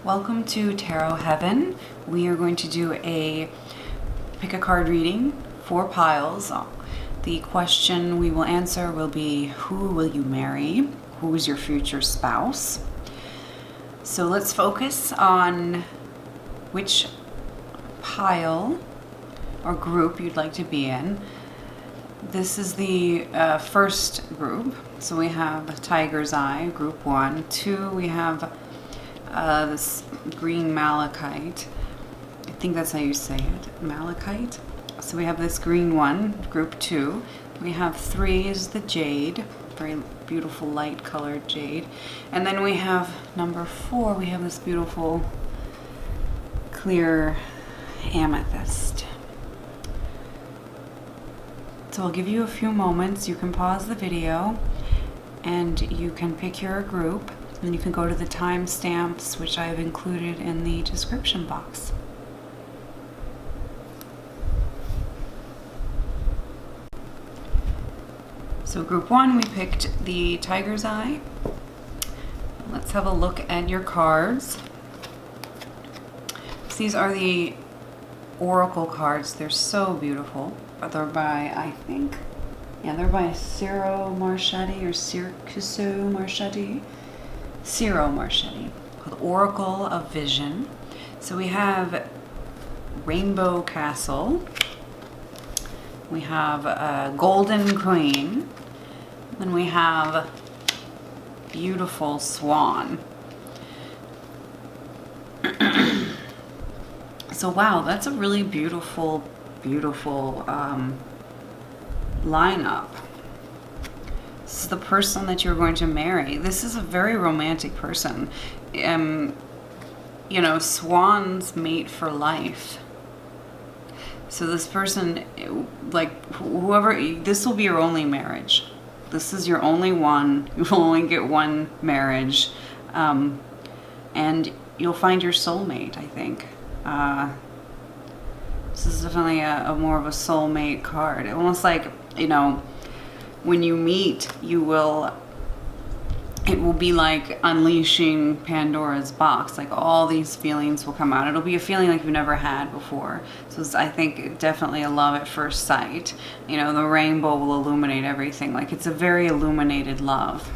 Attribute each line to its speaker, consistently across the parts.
Speaker 1: Welcome to Tarot Heaven. We are going to do a pick a card reading, 4 piles. The question we will answer will be, who will you marry? Who is your future spouse? So let's focus on which pile or group you'd like to be in. This is the first group. So we have Tiger's Eye, group 1. 2, we have this green malachite. I think that's how you say it, malachite. So we have this green one, group 2. We have 3 is the jade, very beautiful light colored jade. And then we have number 4, we have this beautiful clear amethyst. So I'll give you a few moments. You can pause the video and you can pick your group, and you can go to the timestamps which I've included in the description box. So group 1, we picked the Tiger's Eye. Let's have a look at your cards. So these are the oracle cards. They're so beautiful. They're by, I think, they're by Ciro Marchetti or Circuso Marchetti. Ciro Marchetti, called Oracle of Vision. So we have Rainbow Castle. We have Golden Queen. Then we have Beautiful Swan. So wow, that's a really beautiful lineup. This is the person that you're going to marry. This is a very romantic person. You know, swans mate for life. So this person, like whoever, this will be your only marriage. This is your only one. You will only get one marriage. And you'll find your soulmate, I think. This is definitely a more of a soulmate card. Almost like, you know, when you meet, it will be like unleashing Pandora's box. Like all these feelings will come out. It'll be a feeling like you've never had before. So it's, I think, definitely a love at first sight. You know, the rainbow will illuminate everything. Like it's a very illuminated love.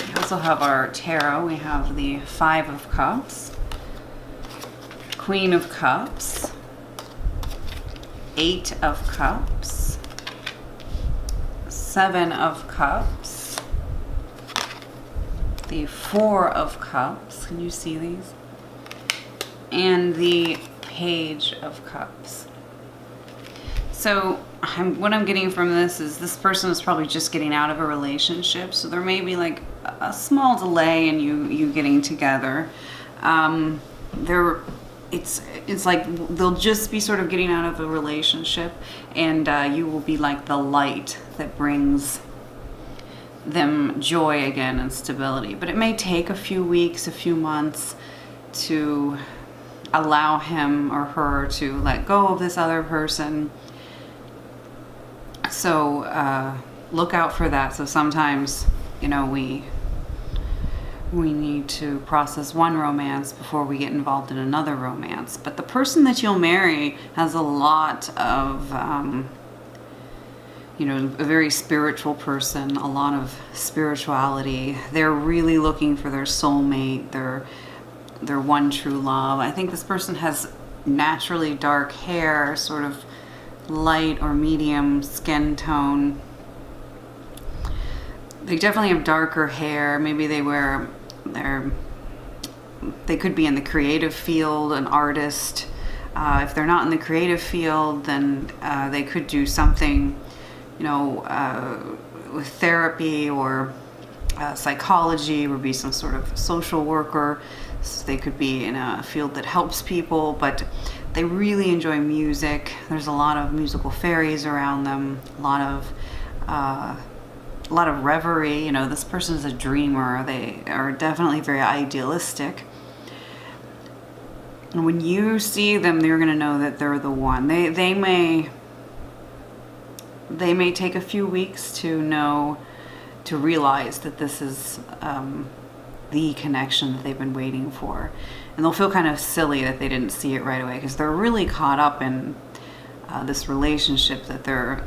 Speaker 1: We also have our tarot. We have the 5 of Cups, Queen of Cups, 8 of Cups, 7 of Cups, the 4 of Cups, can you see these? And the Page of Cups. So what I'm getting from this is this person is probably just getting out of a relationship, so there may be like a small delay in you getting together. It's like they'll just be sort of getting out of a relationship, and you will be like the light that brings them joy again and stability. But it may take a few weeks, a few months to allow him or her to let go of this other person. So look out for that. So sometimes, you know, we need to process one romance before we get involved in another romance. But the person that you'll marry has a lot of, you know, a very spiritual person, a lot of spirituality. They're really looking for their soulmate, their one true love. I think this person has naturally dark hair, sort of light or medium skin tone. They definitely have darker hair. Maybe they could be in the creative field, an artist. If they're not in the creative field, then they could do something, you know, with therapy or psychology, would be some sort of social worker. So they could be in a field that helps people, but they really enjoy music. There's a lot of musical fairies around them, a lot of reverie. You know, this person is a dreamer. They are definitely very idealistic. And when you see them, you're going to know that they're the one. They may take a few weeks to realize that this is the connection that they've been waiting for. And they'll feel kind of silly that they didn't see it right away, because they're really caught up in this relationship that they're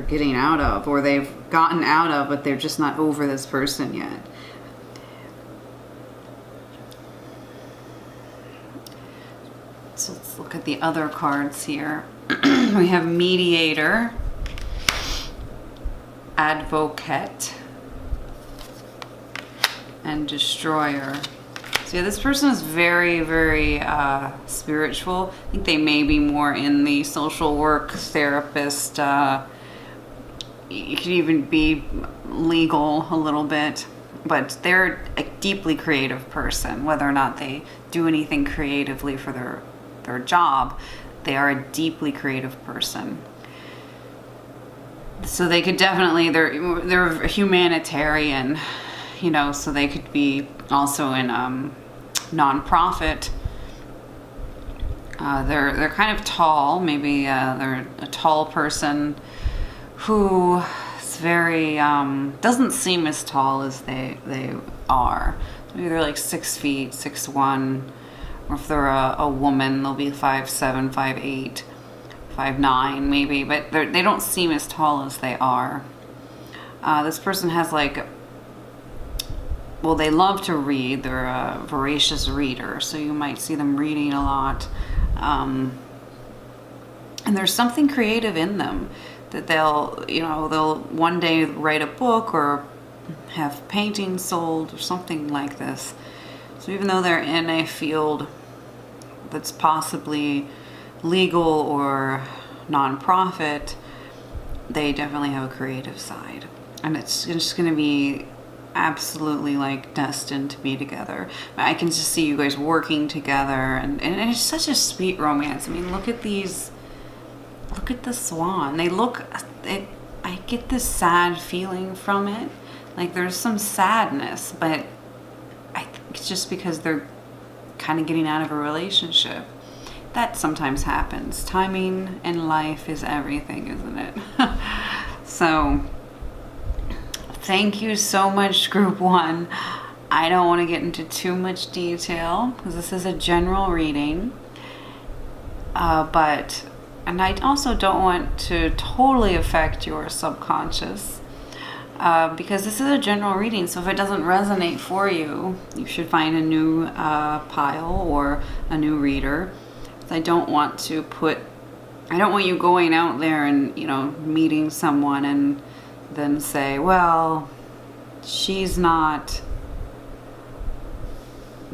Speaker 1: getting out of, or they've gotten out of, but they're just not over this person yet. So let's look at the other cards here. We have Mediator, Advocate, and Destroyer. So yeah, this person is very, very spiritual. I think they may be more in the social work, therapist. It could even be legal a little bit. But they're a deeply creative person. Whether or not they do anything creatively for their job, they are a deeply creative person. So they could definitely, they're a humanitarian, you know, so they could be also in nonprofit. They're kind of tall. Maybe they're a tall person who is very doesn't seem as tall as they are. Maybe they're like 6 feet, 6'1", or if they're a woman, they'll be 5'7", 5'8", 5'9", maybe, but they don't seem as tall as they are. This person has like, well, they love to read. They're a voracious reader, so you might see them reading a lot. And there's something creative in them that they'll one day write a book or have paintings sold or something like this. So even though they're in a field that's possibly legal or nonprofit, they definitely have a creative side. And it's just going to be absolutely like destined to be together. I can just see you guys working together, and it's such a sweet romance. I mean, look at these, look at the swan. I get this sad feeling from it. Like there's some sadness, but I think it's just because they're kind of getting out of a relationship. That sometimes happens. Timing in life is everything, isn't it? So thank you so much, Group 1. I don't want to get into too much detail because this is a general reading. And I also don't want to totally affect your subconscious because this is a general reading. So if it doesn't resonate for you, you should find a new pile or a new reader. I don't want you going out there and, meeting someone and then say, well, she's not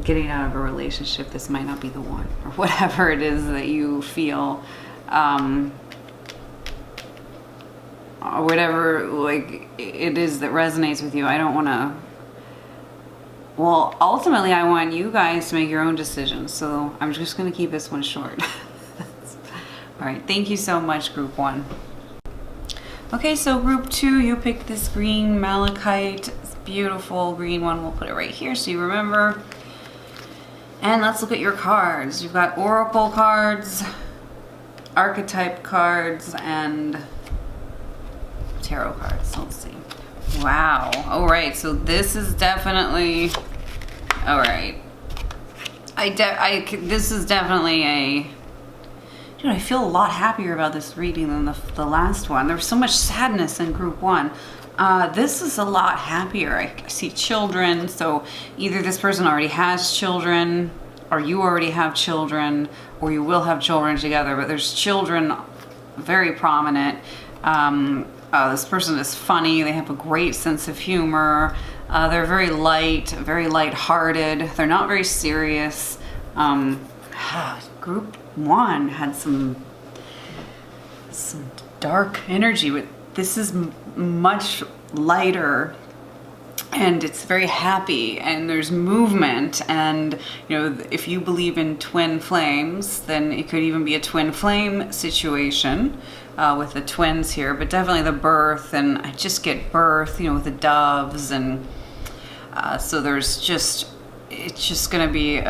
Speaker 1: getting out of a relationship, this might not be the one, or whatever it is that you feel, or whatever like it is that resonates with you. I don't want to, well, ultimately I want you guys to make your own decisions, so I'm just going to keep this one short. All right, thank you so much, Group 1. Okay, so Group 2, you picked this green Malachite. It's beautiful green one. We'll put it right here so you remember. And let's look at your cards. You've got Oracle cards, Archetype cards, and Tarot cards. So let's see. Wow. All right, so this is definitely, all right. This is definitely a, I feel a lot happier about this reading than the last one. There was so much sadness in Group 1. This is a lot happier. I see children, so either this person already has children, or you already have children, or you will have children together, but there's children very prominent. This person is funny. They have a great sense of humor. They're very light-hearted. They're not very serious. Group 1 had some dark energy. With this is much lighter, and it's very happy, and there's movement, and if you believe in twin flames, then it could even be a twin flame situation with the twins here, but definitely the birth, and I just get birth, with the doves, and so it's just gonna be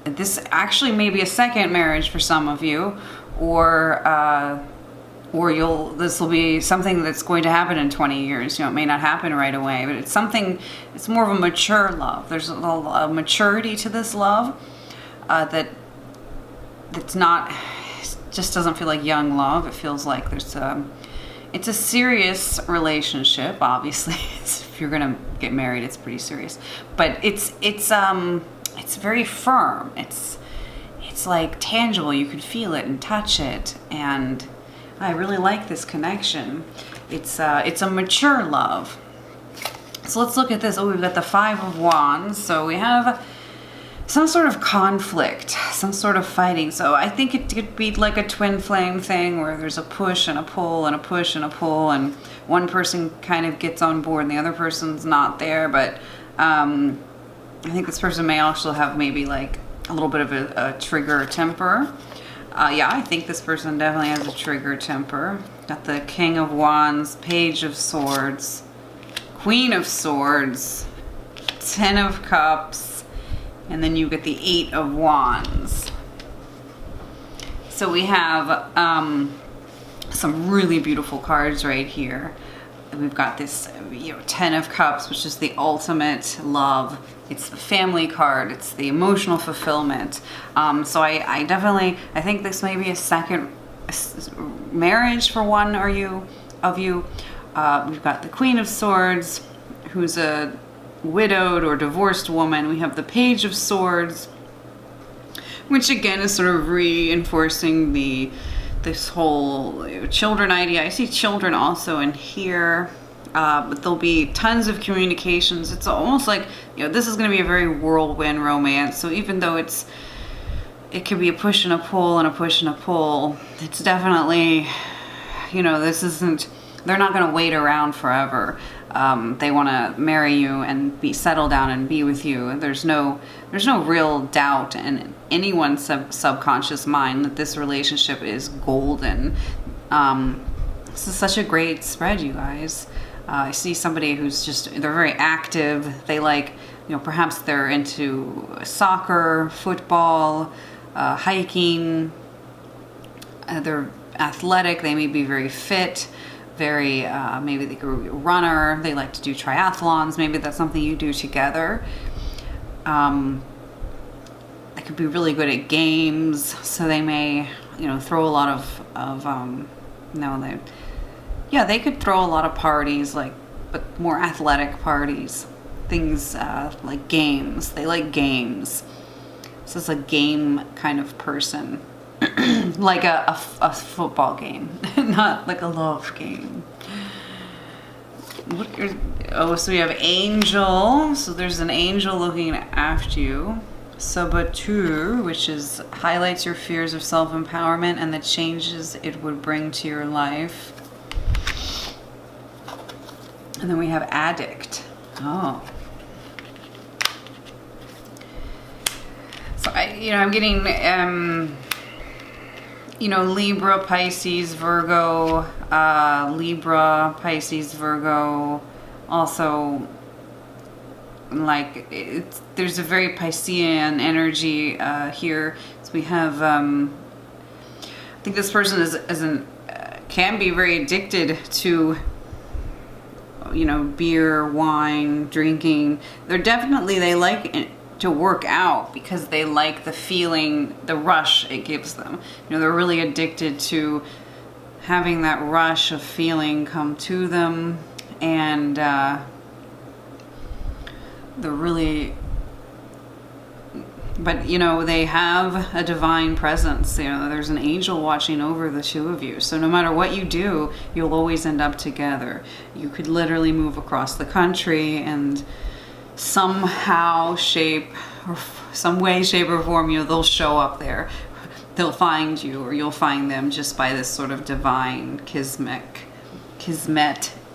Speaker 1: this actually may be a second marriage for some of you, or or this will be something that's going to happen in 20 years. You know, it may not happen right away, but it's more of a mature love. There's a maturity to this love that's not, just doesn't feel like young love. It feels like it's a serious relationship, obviously. If you're gonna get married, it's pretty serious, but it's very firm. It's like tangible. You can feel it and touch it, and I really like this connection. It's a mature love. So let's look at this. Oh, we've got the 5 of Wands. So we have some sort of conflict, some sort of fighting. So I think it could be like a twin flame thing where there's a push and a pull and a push and a pull, and one person kind of gets on board and the other person's not there. But I think this person may also have maybe like a little bit of a trigger temper. Yeah, I think this person definitely has a trigger temper. Got the King of Wands, Page of Swords, Queen of Swords, 10 of Cups, and then you get the 8 of Wands. So we have some really beautiful cards right here. We've got this 10 of Cups, which is the ultimate love. It's the family card. It's the emotional fulfillment. So I think this may be a second marriage for one of you. We've got the Queen of Swords, who's a widowed or divorced woman. We have the Page of Swords, which again is sort of reinforcing this whole children idea. I see children also in here. But there'll be tons of communications. It's almost like, this is going to be a very whirlwind romance. So even though it could be a push and a pull and a push and a pull, it's definitely, they're not going to wait around forever. They want to marry you and settle down and be with you. There's no real doubt in anyone's subconscious mind that this relationship is golden. This is such a great spread, you guys. I see somebody who's they're very active. They like, perhaps they're into soccer, football, hiking. They're athletic. They may be very fit, maybe they could be a runner. They like to do triathlons. Maybe that's something you do together. They could be really good at games. So they may, throw a lot they could throw a lot of parties, but more athletic parties. Things like games. They like games. This is a game kind of person. Like a football game, not like a love game. So we have angel. So there's an angel looking after you. Saboteur, which highlights your fears of self-empowerment and the changes it would bring to your life. And then we have addict. Oh. So I'm getting, Libra, Pisces, Virgo, Libra, Pisces, Virgo. Also, there's a very Piscean energy here. So we have, I think this person can be very addicted to beer, wine, drinking. They like to work out because they like the feeling, the rush it gives them. They're really addicted to having that rush of feeling come to them, and they have a divine presence. There's an angel watching over the two of you. So no matter what you do, you'll always end up together. You could literally move across the country and somehow, shape or form, they'll show up there. They'll find you, or you'll find them, just by this sort of divine kismet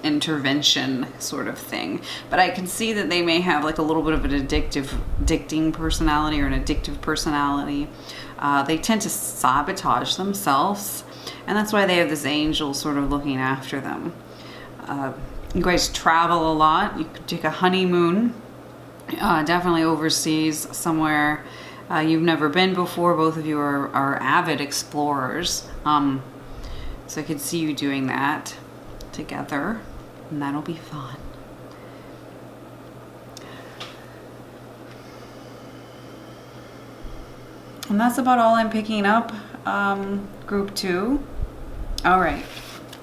Speaker 1: intervention sort of thing. But I can see that they may have a little bit of an addicting personality, or an addictive personality. They tend to sabotage themselves, and that's why they have this angel sort of looking after them. You guys travel a lot. You could take a honeymoon, definitely overseas, somewhere you've never been before. Both of you are avid explorers. So I could see you doing that together, and that'll be fun. And that's about all I'm picking up, group 2. All right.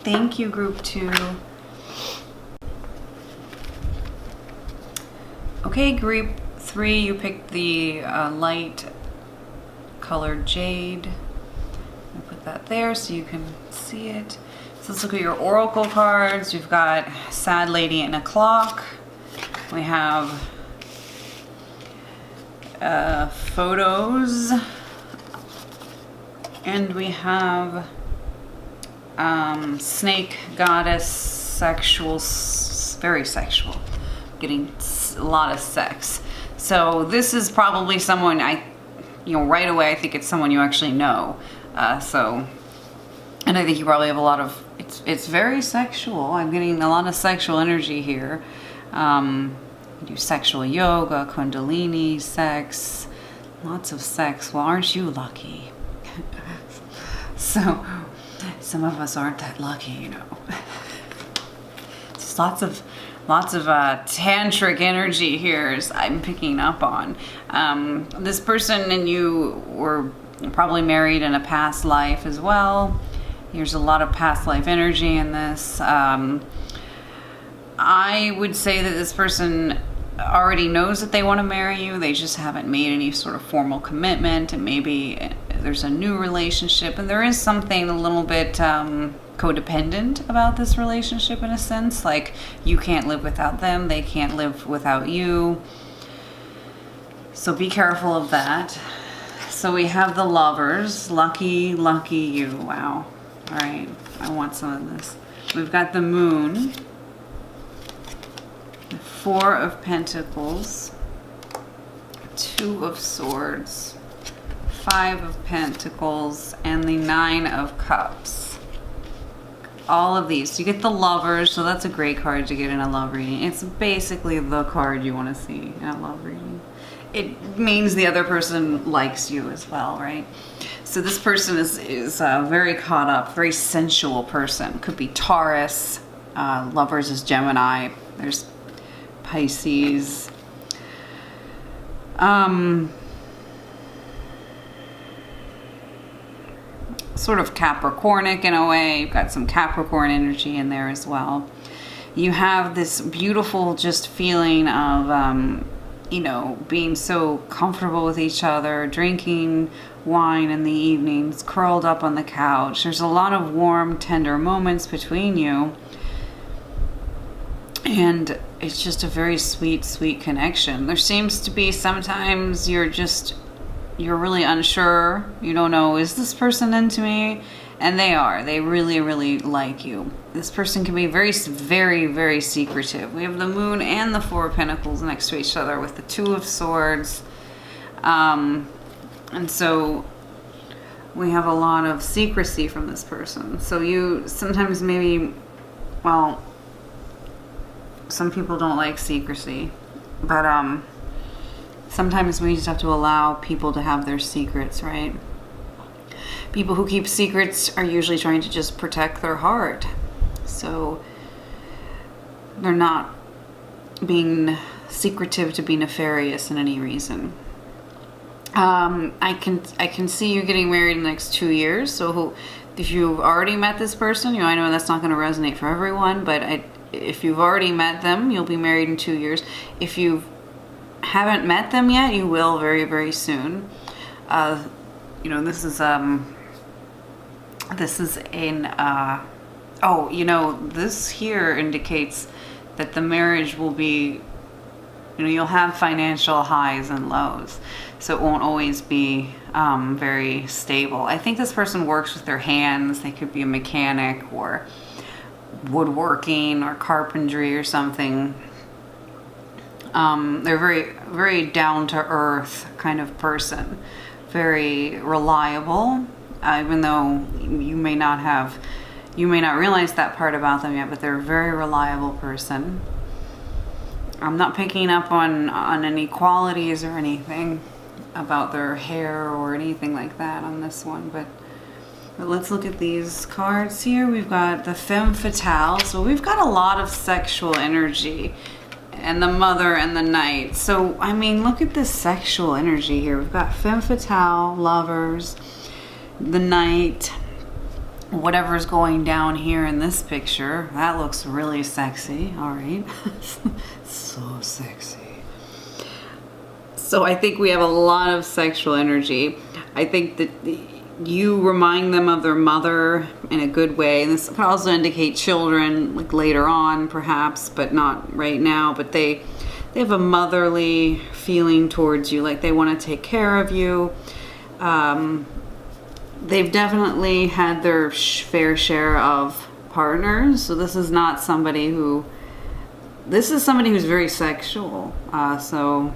Speaker 1: Thank you, group 2. Okay, group 3, you picked the light colored jade. I'll put that there so you can see it. So let's look at your oracle cards. We've got Sad Lady and a Clock. We have photos. And we have Snake Goddess, sexual, very sexual. Getting a lot of sex. So this is probably someone right away I think it's someone you actually know. And I think you probably have a lot of, it's very sexual. I'm getting a lot of sexual energy here. You do sexual yoga, kundalini, sex, lots of sex. Well, aren't you lucky? So some of us aren't that lucky, you know. Just lots of tantric energy here is I'm picking up on. This person and you were probably married in a past life as well. There's a lot of past life energy in this. I would say that this person already knows that they want to marry you. They just haven't made any sort of formal commitment, and maybe there's a new relationship, and there is something a little bit codependent about this relationship in a sense. Like you can't live without them, they can't live without you. So be careful of that. So we have the Lovers. Lucky, lucky you. Wow. All right. I want some of this. We've got the Moon. The 4 of Pentacles. 2 of Swords. 5 of Pentacles. And the 9 of Cups. All of these. So you get the Lovers. So that's a great card to get in a love reading. It's basically the card you want to see in a love reading. It means the other person likes you as well, right? So this person is very caught up, very sensual person. Could be Taurus. Lovers is Gemini. There's Pisces. Sort of Capricornic in a way. You've got some Capricorn energy in there as well. You have this beautiful just feeling of being so comfortable with each other, drinking wine in the evenings, curled up on the couch. There's a lot of warm, tender moments between you. And it's just a very sweet, sweet connection. There seems to be sometimes you're really unsure. You don't know, is this person into me? And they are. They really, really like you. This person can be very, very, very secretive. We have the Moon and the 4 of Pentacles next to each other with the 2 of Swords. And so we have a lot of secrecy from this person. So you sometimes maybe, well, some people don't like secrecy. But sometimes we just have to allow people to have their secrets, right? People who keep secrets are usually trying to just protect their heart. So they're not being secretive to be nefarious in any reason. I can see you getting married in the next 2 years. So if you've already met this person, I know that's not going to resonate for everyone, but if you've already met them, you'll be married in 2 years. If you haven't met them yet, you will very, very soon. This is in, this here indicates that the marriage will be, you'll have financial highs and lows. So it won't always be very stable. I think this person works with their hands. They could be a mechanic or woodworking or carpentry or something. They're very, very down to earth kind of person. Very reliable. Even though you may not realize that part about them yet, but they're a very reliable person. I'm not picking up on any qualities or anything about their hair or anything like that on this one, but But let's look at these cards here. We've got the Femme Fatale. So we've got a lot of sexual energy. And the Mother and the Knight. So, I mean, look at this sexual energy here. We've got Femme Fatale, Lovers, the Knight, whatever's going down here in this picture. That looks really sexy. All right. So sexy. So I think we have a lot of sexual energy. I think that you remind them of their mother in a good way. And this could also indicate children, like later on perhaps, but not right now. But they have a motherly feeling towards you, like they want to take care of you. They've definitely had their fair share of partners. So this is not somebody this is somebody who's very sexual. So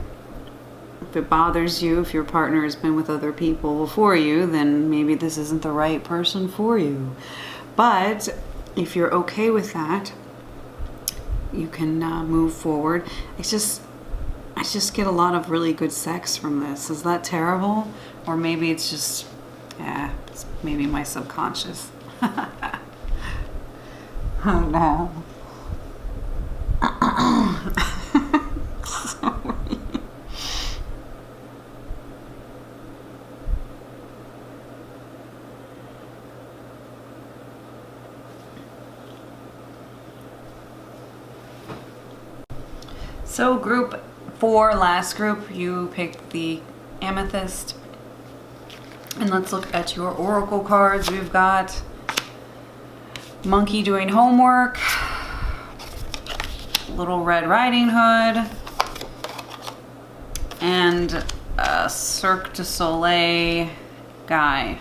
Speaker 1: if it bothers you, if your partner has been with other people before you, then maybe this isn't the right person for you. But if you're okay with that, you can move forward. I just get a lot of really good sex from this. Is that terrible? Or maybe it's just, it's maybe my subconscious. Oh no. Sorry. So group 4, last group, you picked the Amethyst. And let's look at your oracle cards. We've got Monkey doing homework, Little Red Riding Hood, and a Cirque du Soleil guy.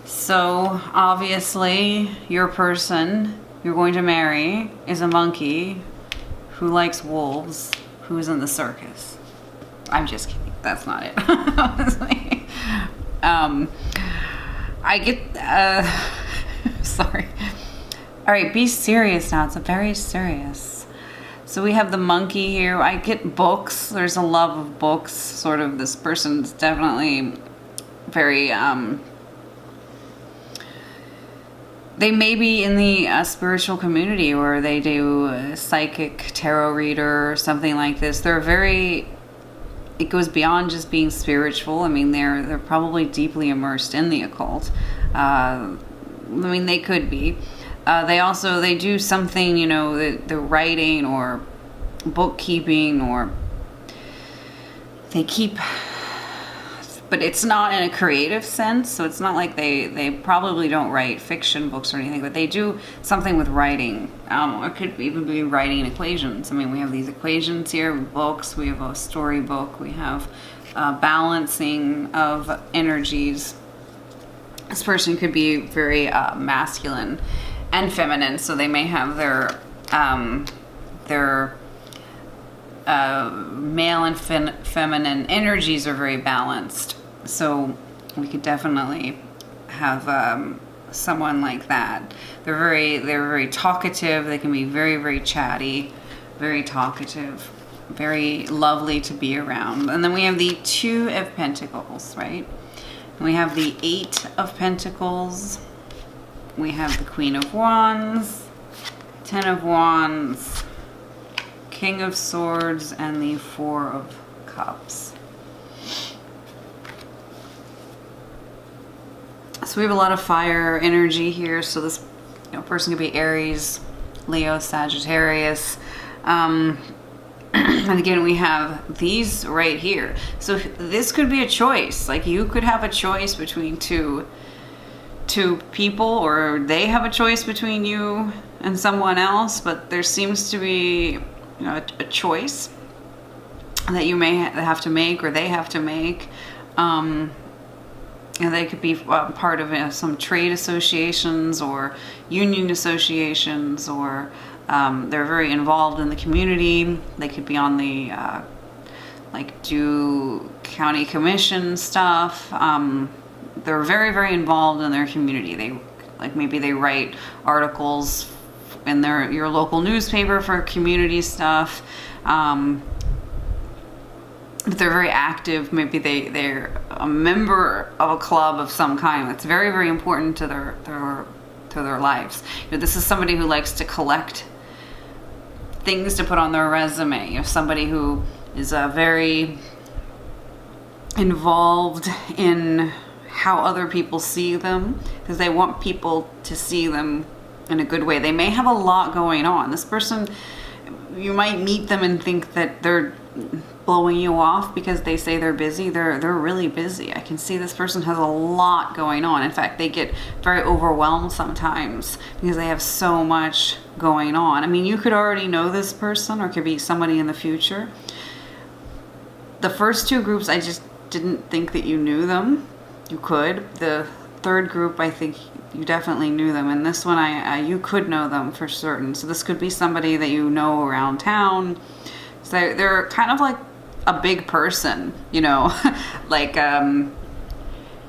Speaker 1: So obviously your person you're going to marry is a monkey who likes wolves, who's in the circus. I'm just kidding. That's not it. Honestly. I get, sorry. All right, be serious now. It's a very serious. So we have the monkey here. I get books. There's a love of books. Sort of this person's definitely very, they may be in the spiritual community where they do a psychic tarot reader or something like this. They're very, it goes beyond just being spiritual. I mean, they're probably deeply immersed in the occult. I mean, they could be. They do something, you know, the writing or bookkeeping, or they keep, but it's not in a creative sense. So it's not like they probably don't write fiction books or anything, but they do something with writing. It could even be writing equations. I mean, we have these equations here, books, we have a storybook, we have balancing of energies. This person could be very masculine and feminine, so they may have their male and feminine energies are very balanced. So we could definitely have someone like that. They're very talkative. They can be very, very chatty, very talkative, very lovely to be around. And then we have the 2 of Pentacles, right? And we have the 8 of Pentacles. We have the Queen of Wands, 10 of Wands, King of Swords, and the 4 of Cups. So we have a lot of fire energy here. So this person could be Aries, Leo, Sagittarius. And again, we have these right here. So this could be a choice. Like you could have a choice between two people, or they have a choice between you and someone else, but there seems to be a choice that you may have to make, or they have to make. And they could be part of some trade associations or union associations, or they're very involved in the community. They could be on the do county commission stuff. They're very, very involved in their community. Maybe they write articles in your local newspaper for community stuff. but they're very active. Maybe they're a member of a club of some kind. That's very, very important to their lives. This is somebody who likes to collect things to put on their resume. Somebody who is very involved in how other people see them, because they want people to see them in a good way. They may have a lot going on. This person, you might meet them and think that they're blowing you off because they say they're busy. They're really busy. I can see this person has a lot going on. In fact, they get very overwhelmed sometimes because they have so much going on. I mean, you could already know this person, or it could be somebody in the future. The first two groups, I just didn't think that you knew them. You could. The third group, I think you definitely knew them. And this one, you could know them for certain. So this could be somebody that you know around town. So they're kind of like a big person, like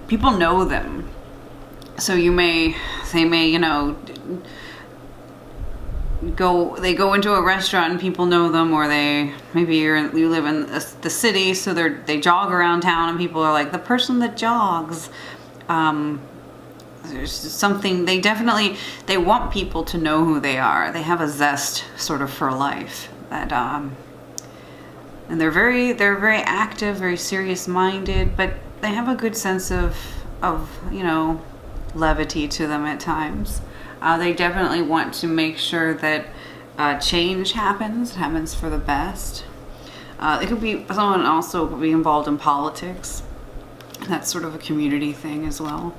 Speaker 1: people know them. So they may, they go into a restaurant and people know them, or maybe you live in the city, so they jog around town and people are like, the person that jogs. There's something, they want people to know who they are. They have a zest sort of for life that, and they're very active, very serious minded, but they have a good sense of levity to them at times. They definitely want to make sure that change happens. It happens for the best. It could be someone also could be involved in politics. That's sort of a community thing as well.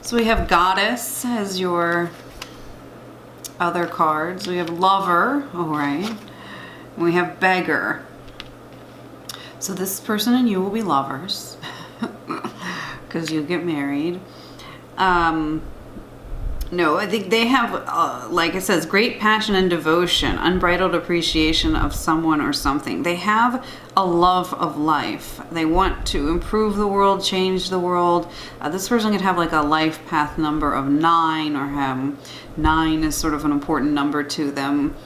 Speaker 1: So we have Goddess as your other cards. We have Lover, all right. And we have Beggar. So this person and you will be lovers because you get married. No, I think they have, like it says, great passion and devotion, unbridled appreciation of someone or something. They have a love of life. They want to improve the world, change the world. This person could have like a life path number of 9, or 9 is sort of an important number to them.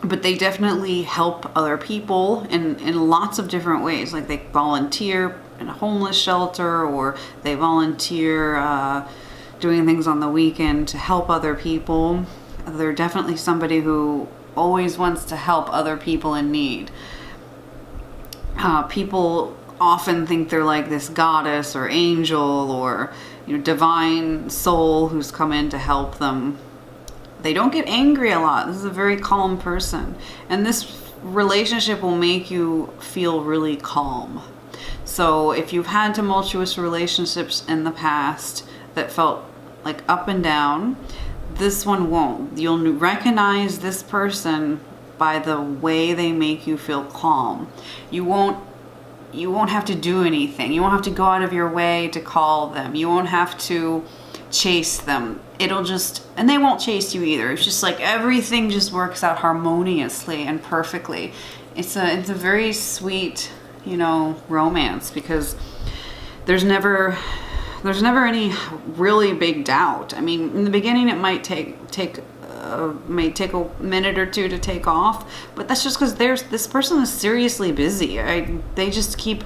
Speaker 1: But they definitely help other people in lots of different ways. Like they volunteer in a homeless shelter, or they volunteer doing things on the weekend to help other people. They're definitely somebody who always wants to help other people in need. People often think they're like this goddess or angel or divine soul who's come in to help them. They don't get angry a lot. This is a very calm person. And this relationship will make you feel really calm. So if you've had tumultuous relationships in the past that felt like up and down, this one won't. You'll recognize this person by the way they make you feel calm. You won't have to do anything. You won't have to go out of your way to call them. You won't have to chase them. And they won't chase you either. It's just like everything just works out harmoniously and perfectly. It's a very sweet, romance, because there's never any really big doubt. I mean, in the beginning it might take a minute or two to take off, but that's just because this person is seriously busy. They just keep,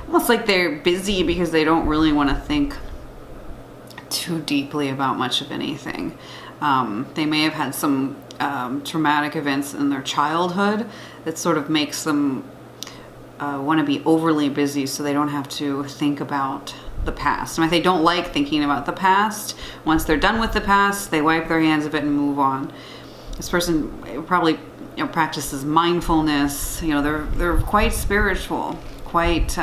Speaker 1: almost like they're busy because they don't really want to think too deeply about much of anything. They may have had some traumatic events in their childhood that sort of makes them want to be overly busy so they don't have to think about the past. I mean, they don't like thinking about the past. Once they're done with the past, they wipe their hands of it and move on. This person probably practices mindfulness. They're quite spiritual, quite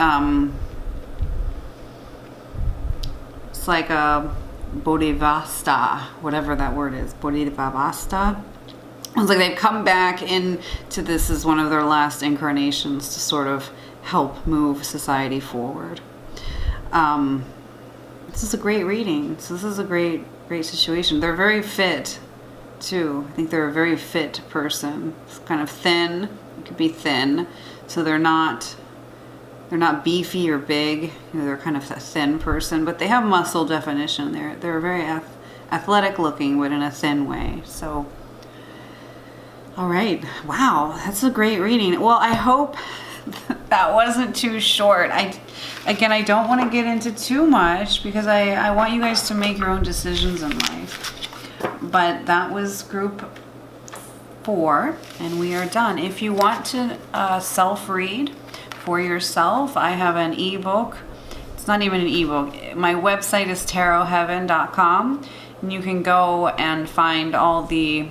Speaker 1: it's like a bodhivasta, whatever that word is, bodhivasta. It's like they've come back into this as one of their last incarnations to sort of help move society forward. This is a great reading. So this is a great situation. They're very fit too. I think they're a very fit person. It's kind of thin. It could be thin. So they're not beefy or big. They're kind of a thin person, but they have muscle definition. They're very athletic looking, but in a thin way. So All right. Wow, that's a great reading. Well, I hope that wasn't too short. Again, I don't want to get into too much because I want you guys to make your own decisions in life. But that was group 4, and we are done. If you want to self-read for yourself, I have an ebook. It's not even an ebook. My website is tarotheaven.com, and you can go and find all the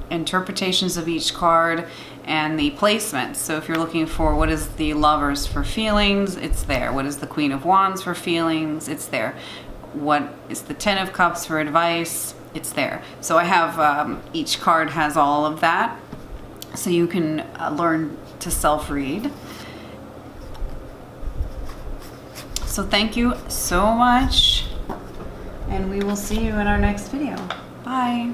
Speaker 1: interpretations of each card and the placements. So if you're looking for what is the Lovers for feelings, it's there. What is the Queen of Wands for feelings, it's there. What is the Ten of Cups for advice, it's there. So I have each card has all of that, so you can learn to self-read. So thank you so much, and we will see you in our next video. Bye.